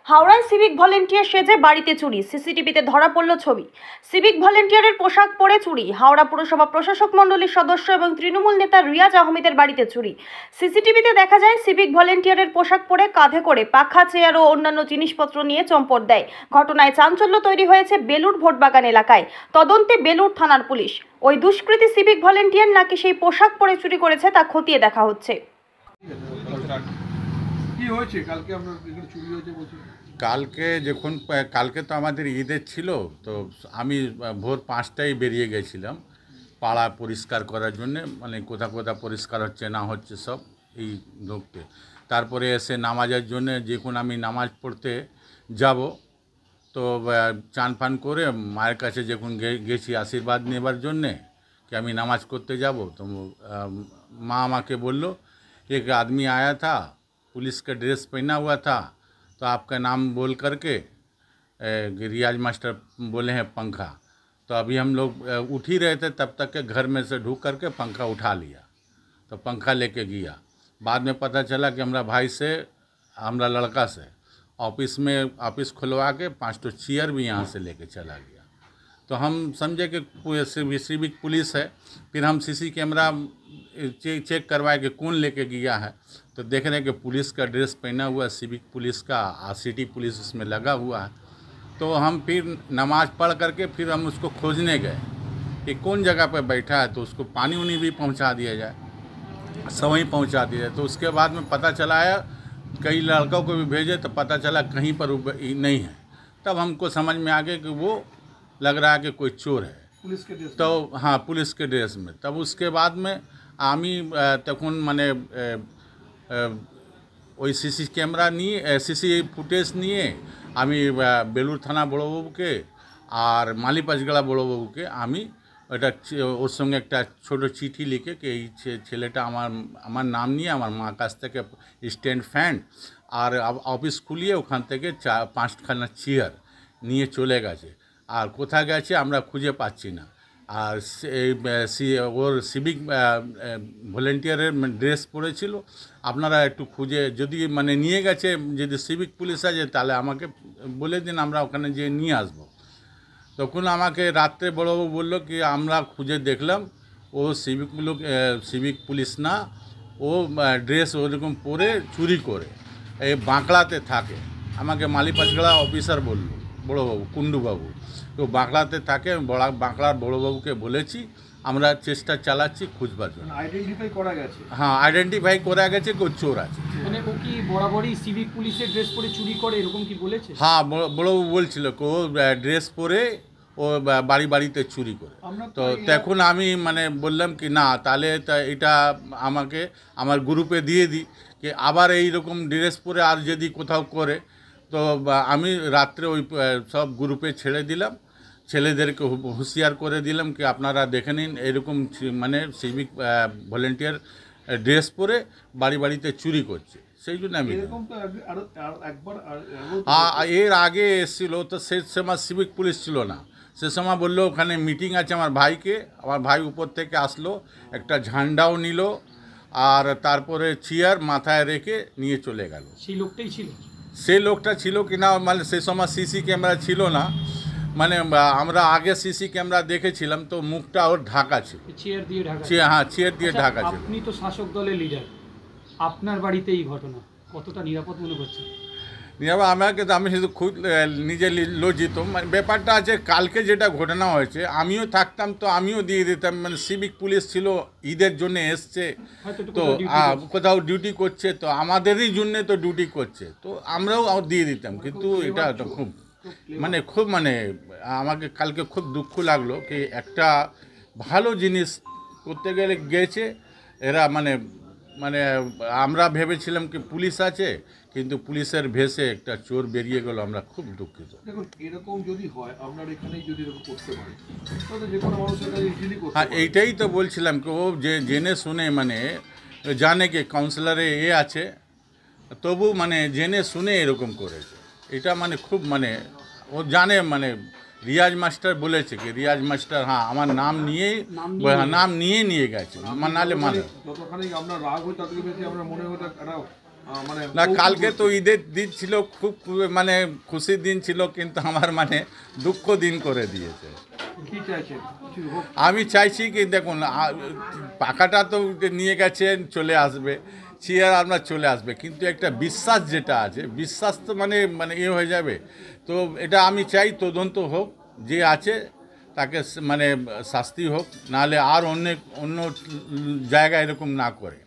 হাওড়ায় civic volunteer সেজে বাড়িতে চুরি, সিসিটিভিতে ধরা পড়ল ছবি। সিভিক ভলেন্টিয়ারের পোশাক পরে চুরি। হাওড়া পুরসভা প্রশাসক মণ্ডলীর সদস্য এবং তৃণমূল নেতা রিয়াজ আহমেদের বাড়িতে চুরি। সিসিটিভিতে দেখা যায় সিভিক ভলেন্টিয়ারের পোশাক পরে কাঁধে করে পাখা, চেয়ার ও অন্যান্য জিনিসপত্র নিয়ে চম্পট দেয়। ঘটনায় চাঞ্চল্য তৈরি হয়েছে বেলুর ভোটবাগান এলাকায়। তদন্তে বেলুর থানার পুলিশ। ওই দুষ্কৃতী সিভিক ভলেন্টিয়ার নাকি সেই পোশাক পরে চুরি করেছে তা খতিয়ে দেখা হচ্ছে। কি হয়েছে কালকে আপনার এখানে চুরি হয়েছে বলছেন? কালকে তো আমাদের ঈদের ছিল, তো আমি ভোর 5টায় বেরিয়ে গেছিলাম পাড়া পরিষ্কার করার জন্যে, মানে কোথা পরিষ্কার হচ্ছে না হচ্ছে সব এই ঢুকতে। তারপরে এসে নামাজের জন্যে যখন আমি নামাজ পড়তে যাব, তো চান ফান করে মায়ের কাছে যখন গেছি আশীর্বাদ নেবার জন্যে कि আমি নামাজ করতে যাব, তো মা আমাকে বলল एक आदमी आया था, पुलिस का ड्रेस पहना हुआ था, तो आपका नाम बोल करके रियाज मास्टर बोले हैं पंखा। तो अभी हम लोग उठ ही रहे थे, तब तक के घर में से ढूक करके पंखा उठा लिया, तो पंखा लेके गया। बाद में पता चला कि हमारा भाई से, हमारा लड़का से ऑफिस खुलवा के 5 तो चेयर भी यहाँ से लेके चला गया। तो हम समझे कि सिविक पुलिस है। फिर हम सीसी कैमरा चेक करवाए कि कौन लेके गया है, तो देख रहे हैं कि पुलिस का ड्रेस पहना हुआ सिविक पुलिस का सिटी पुलिस उसमें लगा हुआ है। तो हम फिर नमाज पढ़ करके फिर हम उसको खोजने गए कि कौन जगह पर बैठा है, तो उसको पानी उनी भी पहुंचा दिया जाए, सवई पहुंचा दिया जाए। तो उसके बाद में पता चला है, कई लड़कों को भी भेजे तो पता चला कहीं पर नहीं है। तब हमको समझ में आ गया कि वो लग रहा है कि कोई चोर है, पुलिस के ड्रेस तो हाँ पुलिस के ड्रेस में। तब उसके बाद में আমি তখন মানে ওই সিসি ক্যামেরা নিয়ে সিসি ফুটেজ নিয়ে আমি বেলুর থানা বড়োবাবুকে আর মালিপাঁচগাড়া বড়োবাবুকে আমি ওটা ওর সঙ্গে একটা ছোট চিঠি লিখে কি এই ছেলেটা আমার নাম নিয়ে আমার মার কাছ থেকে স্ট্যান্ড ফ্যান আর অফিস খুলিয়ে ওখান থেকে 4-5খানা চেয়ার নিয়ে চলে গেছে, আর কোথায় গেছে আমরা খুঁজে পাচ্ছি না। আর ওর সিভিক ভলেন্টিয়ারের ড্রেস পরেছিল, আপনারা একটু খুঁজে যদি মানে নিয়ে গেছে, যদি সিভিক পুলিশ আছে তাহলে আমাকে বলে দিন, আমরা ওখানে যেয়ে নিয়ে আসবো। তখন আমাকে রাত্রে বড়বাবু বললো কি আমরা খুঁজে দেখলাম ও সিভিক পুলিশ না, ও ড্রেস ওরকম পরে চুরি করে এই বাঁকড়াতে থাকে। আমাকে মালিপাঁচগাড়া অফিসার বললো বড়োবাবু কুণ্ডুবাবু, তো বাঁকড়াতে থাকে। বাঁকড়ার বড়োবাবুকে বলেছি, আমরা চেষ্টা চালাচ্ছি খুঁজবার জন্য। আইডেন্টিফাই করা গেছে? হ্যাঁ, আইডেন্টিফাই করা গেছে কেউ চোর আছে। মানে ও কি বরাবরই সিভিক পুলিশের ড্রেস পরে চুরি করে এরকম কি বলেছে? হ্যাঁ, বড়বাবু বলছিল কি ও ড্রেস পরে ও বাড়িতে চুরি করে। তো তখন আমি মানে বললাম কি না, তাহলে এটা আমাকে আমার গ্রুপে দিয়ে দিই, কি আবার এইরকম ড্রেস পরে আর যদি কোথাও করে, তো আমি রাত্রে ওই সব গ্রুপে ছেড়ে দিলাম, ছেলেদেরকে হুঁশিয়ার করে দিলাম কি আপনারা দেখে নিন এরকম মানে সিভিক ভলেন্টিয়ার ড্রেস পরে বাড়িতে চুরি করছে। সেই জন্য আমি এর আগে এসেছিল, তো সে সময় সিভিক পুলিশ ছিল না। সে সময় বললো ওখানে মিটিং আছে আমার ভাইকে, আমার ভাই উপর থেকে আসলো, একটা ঝান্ডাও নিল, আর তারপরে চেয়ার মাথায় রেখে নিয়ে চলে গেল। সেই লোকটাই ছিল? সেই লোকটা ছিল কি না, মানে সে সময় সিসি ক্যামেরা ছিল না, মানে আমরা আগে সিসি ক্যামেরা দেখেছিলাম, তো মুখটা ওর ঢাকা ছিল, চেয়ার দিয়ে ঢাকা। হ্যাঁ, চেয়ার দিয়ে ঢাকা ছিল। আপনি তো শাসক দলের লিডার, আপনার বাড়িতে এই ঘটনা কতটা নিরাপদ মনে করছেন? আমাকে তো আমি শুধু খুব নিজে লজ্জিত। মানে ব্যাপারটা আছে, কালকে যেটা ঘটনা হয়েছে আমিও থাকতাম তো আমিও দিয়ে দিতাম। মানে সিভিক পুলিশ ছিল, ঈদের জন্য এসছে, তো কোথাও ডিউটি করছে, তো আমাদেরই জন্যে তো ডিউটি করছে, তো আমরাও দিয়ে দিতাম। কিন্তু এটা খুব মানে আমাকে কালকে খুব দুঃখ লাগলো কি একটা ভালো জিনিস করতে গেলে গেছে এরা, মানে আমরা ভেবেছিলাম কি পুলিশ আছে, কিন্তু পুলিশের ভেসে একটা চোর বেরিয়ে গেল। আমরা খুব দুঃখিত। দেখুন, এরকম যদি হয় আপনার এখানেই যদি এরকম করতে পারে তাহলে যে কোনো মানুষের কাছে ইজিলি করতে পারে। হ্যাঁ, এইটাই তো বলছিলাম কি ও যে জেনে শুনে মানে জানে কি কাউন্সিলরে আছে, তবু মানে জেনে শুনে এরকম করেছে। এটা মানে খুব মানে ও জানে, মানে রিয়াজ মাস্টার বলেছে কি রিয়াজ মাস্টার হ্যাঁ আমার নাম নিয়ে গেছে, নাহলে মানে যতখানি আপনার রাগ হয় তার থেকে বেশি আপনার মনে হয় একটা মানে না, কালকে তো ঈদের দিন ছিল, খুব মানে খুশির দিন ছিল, কিন্তু আমার মানে দুঃখ দিন করে দিয়েছে। কি চাইছেন কিছু হোক? আমি চাইছি কি দেখুন, পাকাটা তো নিয়ে গেছেন, চলে আসবে, চেয়ার আপনার চলে আসবে, কিন্তু একটা বিশ্বাস যেটা আছে, বিশ্বাস তো মানে মানে ইয়ে হয়ে যাবে। তো এটা আমি চাই তদন্ত হোক, যে আছে তাকে মানে শাস্তি হোক, নাহলে আর অন্য জায়গায় এরকম না করে।